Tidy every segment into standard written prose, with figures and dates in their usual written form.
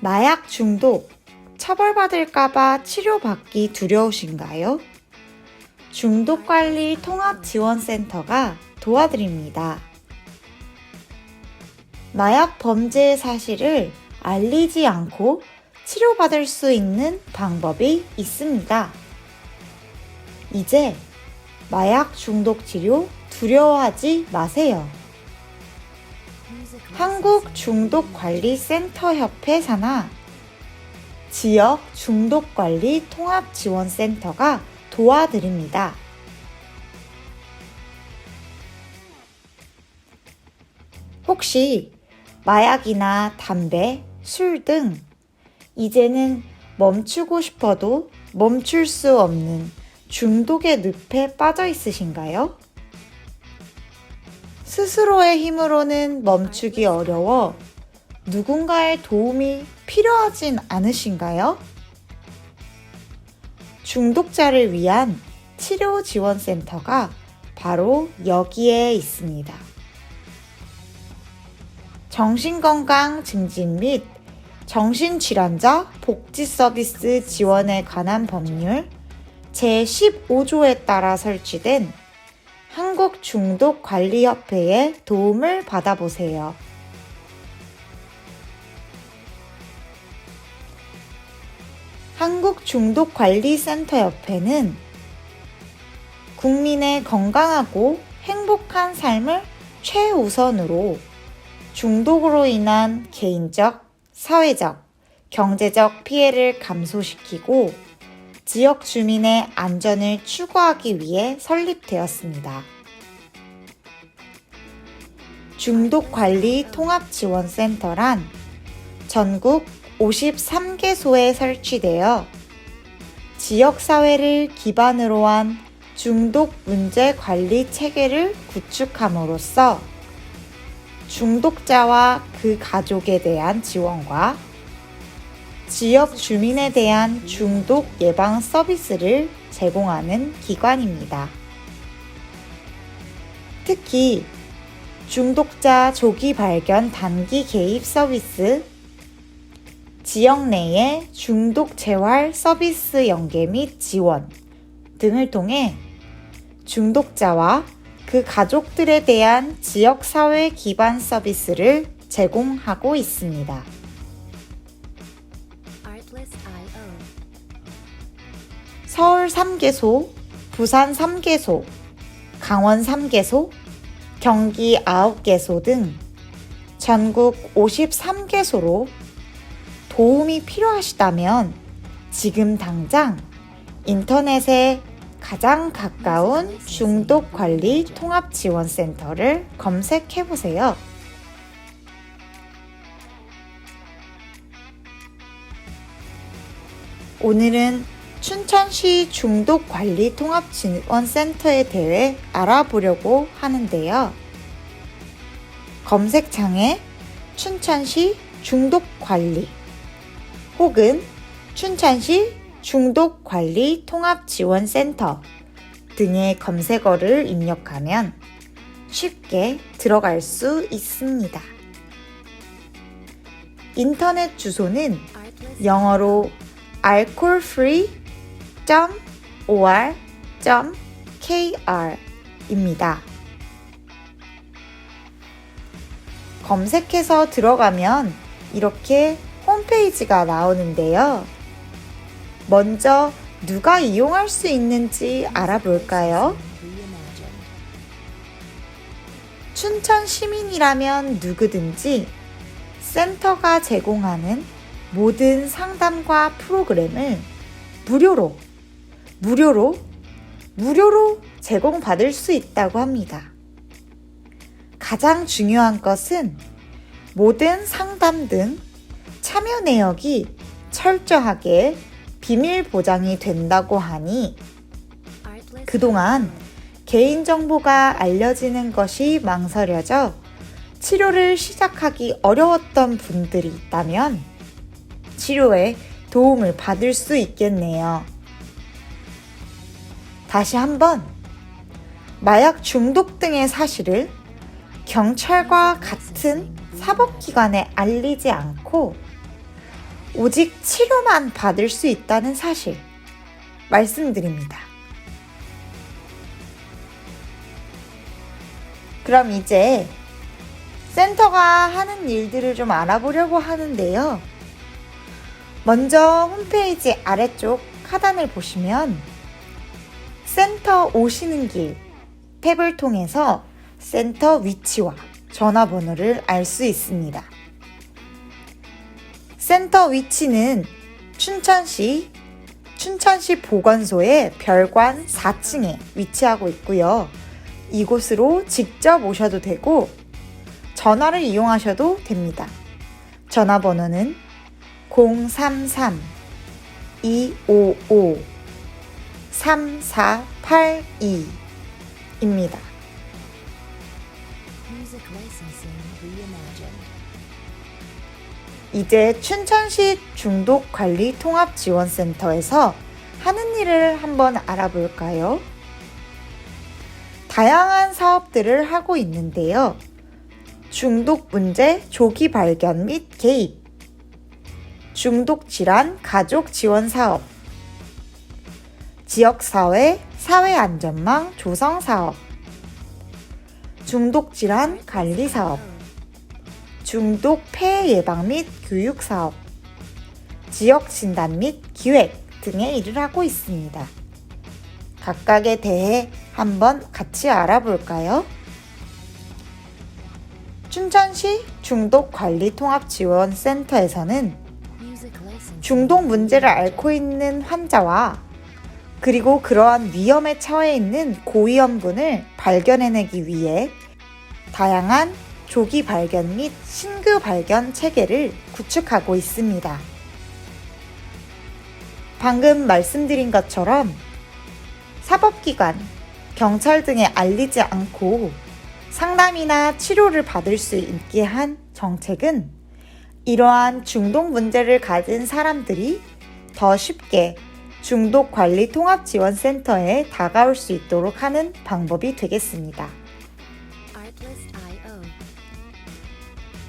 마약 중독, 처벌받을까봐 치료받기 두려우신가요? 중독관리 통합지원센터가 도와드립니다. 마약 범죄의 사실을 알리지 않고 치료받을 수 있는 방법이 있습니다. 이제 마약 중독 치료 두려워하지 마세요. 한국중독관리센터협회 산하 지역 중독관리 통합지원센터가 도와드립니다. 혹시 마약이나 담배, 술 등 이제는 멈추고 싶어도 멈출 수 없는 중독의 늪에 빠져 있으신가요? 스스로의 힘으로는 멈추기 어려워 누군가의 도움이 필요하진 않으신가요? 중독자를 위한 치료지원센터가 바로 여기에 있습니다. 정신건강 증진 및 정신질환자 복지 서비스 지원에 관한 법률 제15조에 따라 설치된 한국중독관리협회의 도움을 받아보세요. 한국중독관리센터협회는 국민의 건강하고 행복한 삶을 최우선으로 중독으로 인한 개인적, 사회적, 경제적 피해를 감소시키고 지역 주민의 안전을 추구하기 위해 설립되었습니다. 중독관리 통합지원센터란 전국 53개소에 설치되어 지역사회를 기반으로 한 중독 문제 관리 체계를 구축함으로써 중독자와 그 가족에 대한 지원과 지역 주민에 대한 중독 예방 서비스를 제공하는 기관입니다. 특히 중독자 조기 발견 단기 개입 서비스, 지역 내의 중독 재활 서비스 연계 및 지원 등을 통해 중독자와 그 가족들에 대한 지역사회 기반 서비스를 제공하고 있습니다. 서울 3개소, 부산 3개소, 강원 3개소, 경기 9개소 등 전국 53개소로 도움이 필요하시다면 지금 당장 인터넷에 가장 가까운 중독관리 통합지원센터를 검색해보세요. 오늘은 춘천시 중독관리 통합지원센터에 대해 알아보려고 하는데요. 검색창에 춘천시 중독관리 혹은 춘천시 중독관리 통합지원센터 등의 검색어를 입력하면 쉽게 들어갈 수 있습니다. 인터넷 주소는 영어로 alcoholfree.or.kr 입니다. 검색해서 들어가면 이렇게 홈페이지가 나오는데요. 먼저 누가 이용할 수 있는지 알아볼까요? 춘천 시민이라면 누구든지 센터가 제공하는 모든 상담과 프로그램을 무료로 제공받을 수 있다고 합니다. 가장 중요한 것은 모든 상담 등 참여 내역이 철저하게 비밀 보장이 된다고 하니 그동안 개인정보가 알려지는 것이 망설여져 치료를 시작하기 어려웠던 분들이 있다면 치료에 도움을 받을 수 있겠네요. 다시 한번 마약 중독 등의 사실을 경찰과 같은 사법기관에 알리지 않고 오직 치료만 받을 수 있다는 사실 말씀드립니다. 그럼 이제 센터가 하는 일들을 좀 알아보려고 하는데요. 먼저 홈페이지 아래쪽 하단을 보시면 센터 오시는 길 탭을 통해서 센터 위치와 전화번호를 알 수 있습니다. 센터 위치는 춘천시 보건소의 별관 4층에 위치하고 있고요. 이곳으로 직접 오셔도 되고 전화를 이용하셔도 됩니다. 전화번호는 033-255-3482입니다. 이제 춘천시 중독관리통합지원센터에서 하는 일을 한번 알아볼까요? 다양한 사업들을 하고 있는데요. 중독 문제 조기 발견 및 개입, 중독질환 가족 지원 사업, 지역사회 사회안전망 조성 사업, 중독질환 관리 사업, 중독 폐해 예방 및 교육 사업, 지역 진단 및 기획 등의 일을 하고 있습니다. 각각에 대해 한번 같이 알아볼까요? 춘천시 중독관리통합지원센터에서는 중독 문제를 앓고 있는 환자와 그리고 그러한 위험에 처해 있는 고위험군을 발견해내기 위해 다양한 조기 발견 및 신규 발견 체계를 구축하고 있습니다. 방금 말씀드린 것처럼 사법기관, 경찰 등에 알리지 않고 상담이나 치료를 받을 수 있게 한 정책은 이러한 중독 문제를 가진 사람들이 더 쉽게 중독관리통합지원센터에 다가올 수 있도록 하는 방법이 되겠습니다.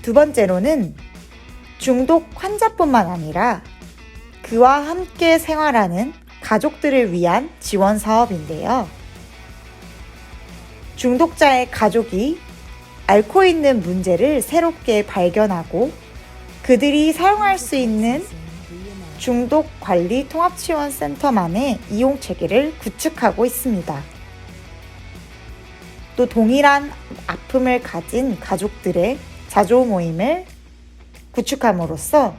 두 번째로는 중독 환자뿐만 아니라 그와 함께 생활하는 가족들을 위한 지원 사업인데요. 중독자의 가족이 앓고 있는 문제를 새롭게 발견하고 그들이 사용할 수 있는 중독관리통합지원센터만의 이용 체계를 구축하고 있습니다. 또 동일한 아픔을 가진 가족들의 자조 모임을 구축함으로써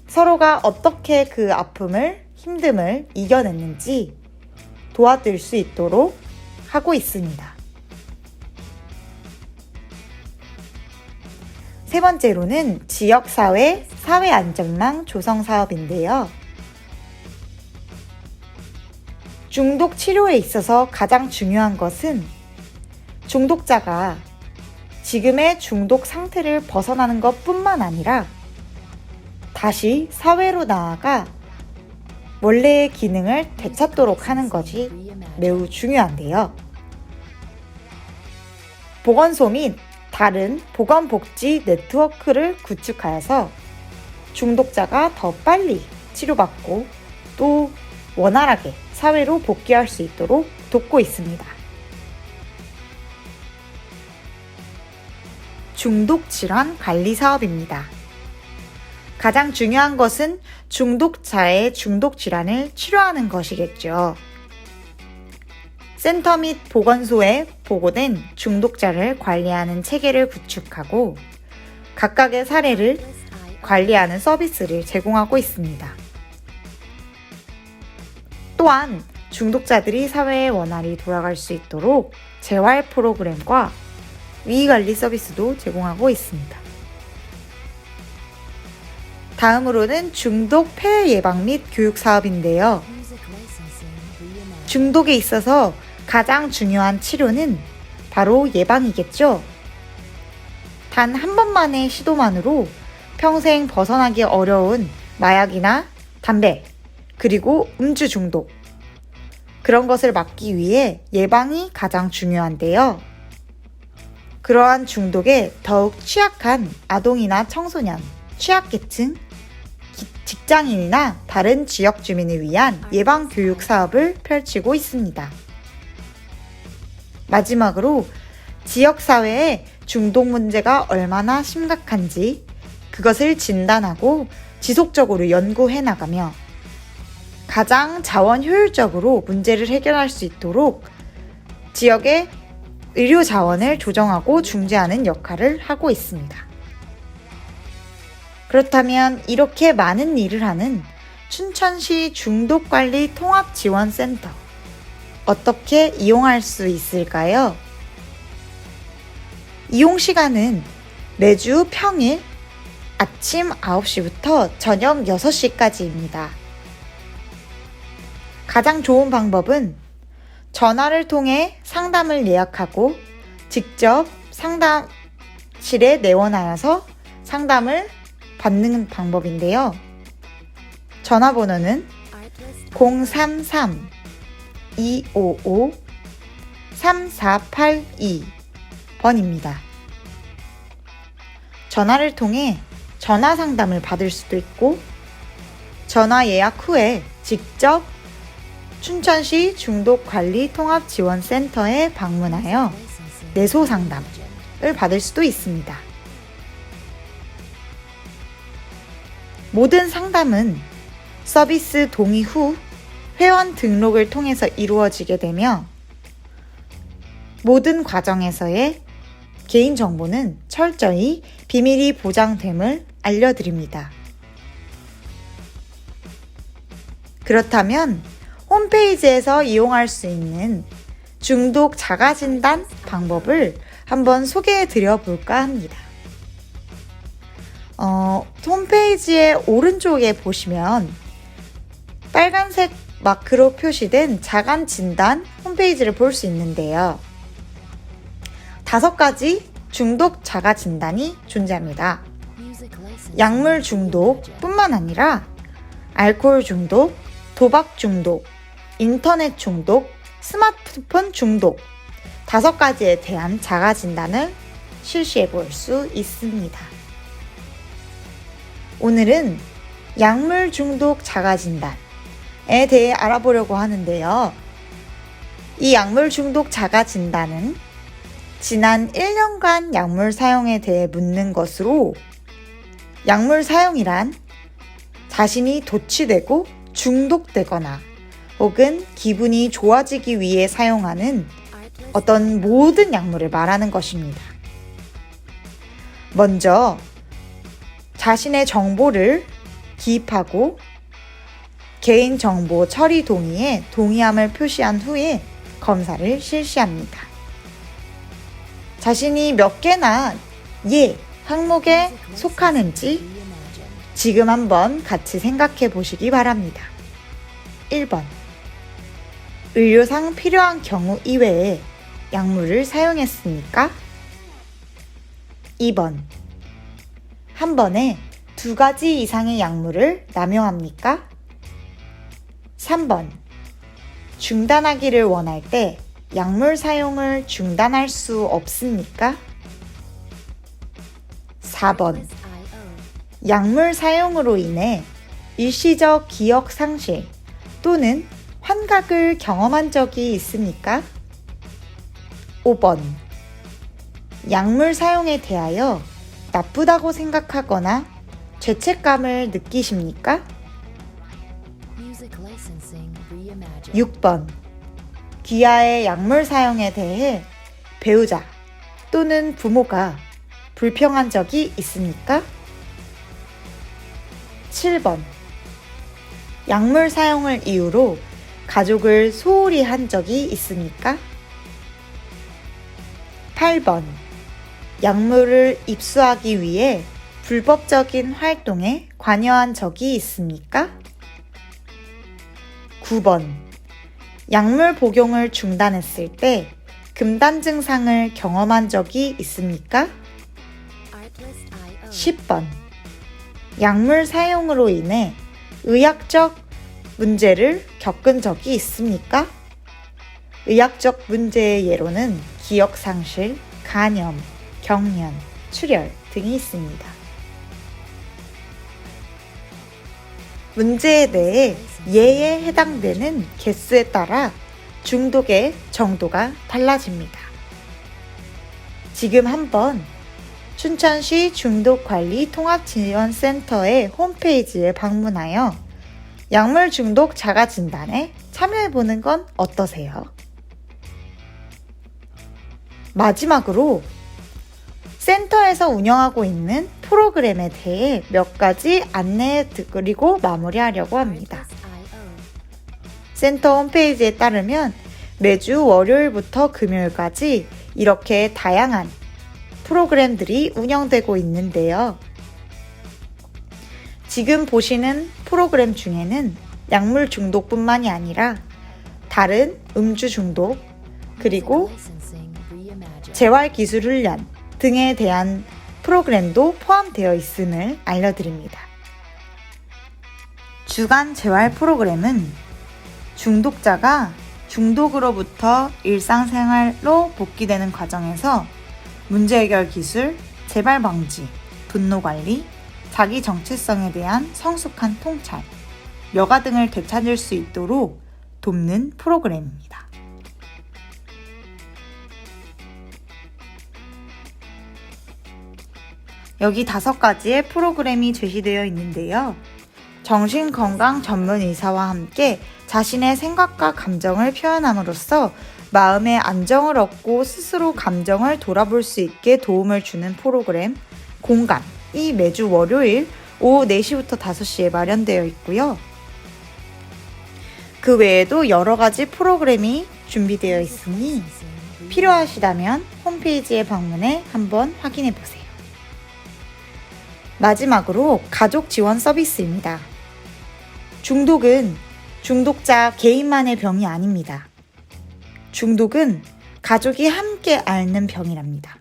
서로가 어떻게 그 아픔을, 힘듦을 이겨냈는지 도와드릴 수 있도록 하고 있습니다. 세 번째로는 지역사회 사회안전망 조성 사업인데요. 중독 치료에 있어서 가장 중요한 것은 중독자가 지금의 중독 상태를 벗어나는 것뿐만 아니라 다시 사회로 나아가 원래의 기능을 되찾도록 하는 것이 매우 중요한데요. 보건소 및 다른 보건복지 네트워크를 구축하여서 중독자가 더 빨리 치료받고 또 원활하게 사회로 복귀할 수 있도록 돕고 있습니다. 중독질환 관리 사업입니다. 가장 중요한 것은 중독자의 중독질환을 치료하는 것이겠죠. 센터 및 보건소에 보고된 중독자를 관리하는 체계를 구축하고 각각의 사례를 관리하는 서비스를 제공하고 있습니다. 또한 중독자들이 사회에 원활히 돌아갈 수 있도록 재활 프로그램과 위관리 서비스도 제공하고 있습니다. 다음으로는 중독 폐해 예방 및 교육 사업인데요. 중독에 있어서 가장 중요한 치료는 바로 예방이겠죠. 단 한 번만의 시도만으로 평생 벗어나기 어려운 마약이나 담배, 그리고 음주 중독, 그런 것을 막기 위해 예방이 가장 중요한데요. 그러한 중독에 더욱 취약한 아동이나 청소년, 취약계층, 직장인이나 다른 지역 주민을 위한 예방교육 사업을 펼치고 있습니다. 마지막으로 지역사회에 중독 문제가 얼마나 심각한지 그것을 진단하고 지속적으로 연구해 나가며 가장 자원 효율적으로 문제를 해결할 수 있도록 지역의 의료 자원을 조정하고 중재하는 역할을 하고 있습니다. 그렇다면 이렇게 많은 일을 하는 춘천시 중독관리 통합지원센터 어떻게 이용할 수 있을까요? 이용 시간은 매주 평일 아침 9시부터 저녁 6시까지입니다. 가장 좋은 방법은 전화를 통해 상담을 예약하고 직접 상담실에 내원하여서 상담을 받는 방법인데요. 전화번호는 033-255-3482번입니다. 전화를 통해 전화 상담을 받을 수도 있고 전화 예약 후에 직접 춘천시 중독관리통합지원센터에 방문하여 내소 상담을 받을 수도 있습니다. 모든 상담은 서비스 동의 후 회원 등록을 통해서 이루어지게 되며 모든 과정에서의 개인정보는 철저히 비밀이 보장됨을 알려드립니다. 그렇다면 홈페이지에서 이용할 수 있는 중독 자가진단 방법을 한번 소개해 드려 볼까 합니다. 홈페이지의 오른쪽에 보시면 빨간색 마크로 표시된 자가진단 홈페이지를 볼 수 있는데요. 5가지 중독 자가진단이 존재합니다. 약물 중독뿐만 아니라 알코올 중독, 도박 중독, 인터넷 중독, 스마트폰 중독 5가지에 대한 자가진단을 실시해 볼 수 있습니다. 오늘은 약물 중독 자가진단에 대해 알아보려고 하는데요. 이 약물 중독 자가진단은 지난 1년간 약물 사용에 대해 묻는 것으로 약물 사용이란 자신이 도취되고 중독되거나 혹은 기분이 좋아지기 위해 사용하는 어떤 모든 약물을 말하는 것입니다. 먼저 자신의 정보를 기입하고 개인정보 처리 동의에 동의함을 표시한 후에 검사를 실시합니다. 자신이 몇 개나 항목에 속하는지 지금 한번 같이 생각해 보시기 바랍니다. 1번. 의료상 필요한 경우 이외에 약물을 사용했습니까? 2번. 한 번에 2가지 이상의 약물을 남용합니까? 3번. 중단하기를 원할 때 약물 사용을 중단할 수 없습니까? 4번. 약물 사용으로 인해 일시적 기억 상실 또는 환각을 경험한 적이 있습니까? 5번. 약물 사용에 대하여 나쁘다고 생각하거나 죄책감을 느끼십니까? 6번. 기아의 약물 사용에 대해 배우자 또는 부모가 불평한 적이 있습니까? 7번. 약물 사용을 이유로 가족을 소홀히 한 적이 있습니까? 8번. 약물을 입수하기 위해 불법적인 활동에 관여한 적이 있습니까? 9번. 약물 복용을 중단했을 때 금단 증상을 경험한 적이 있습니까? 10번. 약물 사용으로 인해 의학적 문제를 겪은 적이 있습니까? 의학적 문제의 예로는 기억상실, 간염, 경련, 출혈 등이 있습니다. 문제에 대해 예에 해당되는 개수에 따라 중독의 정도가 달라집니다. 지금 한번 춘천시 중독관리통합지원센터의 홈페이지에 방문하여 약물 중독 자가 진단에 참여해보는 건 어떠세요? 마지막으로 센터에서 운영하고 있는 프로그램에 대해 몇 가지 안내해 드리고 마무리하려고 합니다. 센터 홈페이지에 따르면 매주 월요일부터 금요일까지 이렇게 다양한 프로그램들이 운영되고 있는데요. 지금 보시는 프로그램 중에는 약물 중독뿐만이 아니라 다른 음주 중독, 그리고 재활기술훈련 등에 대한 프로그램도 포함되어 있음을 알려드립니다. 주간 재활 프로그램은 중독자가 중독으로부터 일상생활로 복귀되는 과정에서 문제 해결 기술, 재발 방지, 분노 관리, 자기 정체성에 대한 성숙한 통찰, 여가 등을 되찾을 수 있도록 돕는 프로그램입니다. 여기 5가지의 프로그램이 제시되어 있는데요. 정신건강 전문 의사와 함께 자신의 생각과 감정을 표현함으로써 마음의 안정을 얻고 스스로 감정을 돌아볼 수 있게 도움을 주는 프로그램 공감이 매주 월요일 오후 4시부터 5시에 마련되어 있고요. 그 외에도 여러 가지 프로그램이 준비되어 있으니 필요하시다면 홈페이지에 방문해 한번 확인해 보세요. 마지막으로 가족 지원 서비스입니다. 중독은 중독자 개인만의 병이 아닙니다. 중독은 가족이 함께 앓는 병이랍니다.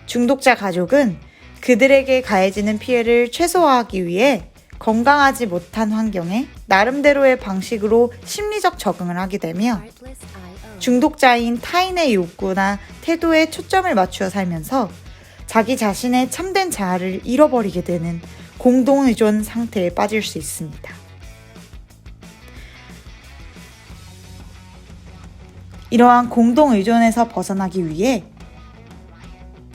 중독자 가족은 그들에게 가해지는 피해를 최소화하기 위해 건강하지 못한 환경에 나름대로의 방식으로 심리적 적응을 하게 되며 중독자인 타인의 욕구나 태도에 초점을 맞추어 살면서 자기 자신의 참된 자아를 잃어버리게 되는 공동의존 상태에 빠질 수 있습니다. 이러한 공동의존에서 벗어나기 위해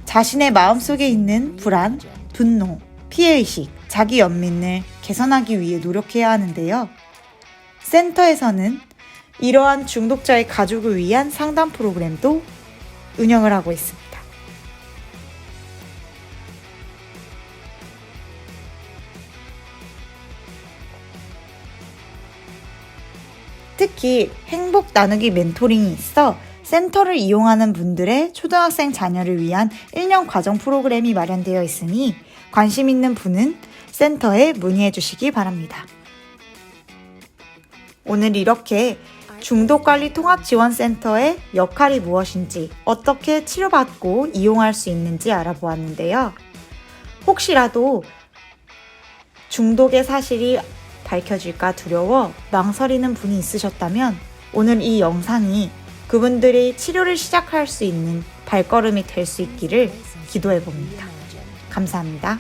자신의 마음속에 있는 불안, 분노, 피해의식, 자기 연민을 개선하기 위해 노력해야 하는데요. 센터에서는 이러한 중독자의 가족을 위한 상담 프로그램도 운영을 하고 있습니다. 특히 행복 나누기 멘토링이 있어 센터를 이용하는 분들의 초등학생 자녀를 위한 1년 과정 프로그램이 마련되어 있으니 관심 있는 분은 센터에 문의해 주시기 바랍니다. 오늘 이렇게 중독관리통합지원센터의 역할이 무엇인지, 어떻게 치료받고 이용할 수 있는지 알아보았는데요. 혹시라도 중독의 사실이 밝혀질까 두려워 망설이는 분이 있으셨다면 오늘 이 영상이 그분들이 치료를 시작할 수 있는 발걸음이 될 수 있기를 기도해 봅니다. 감사합니다.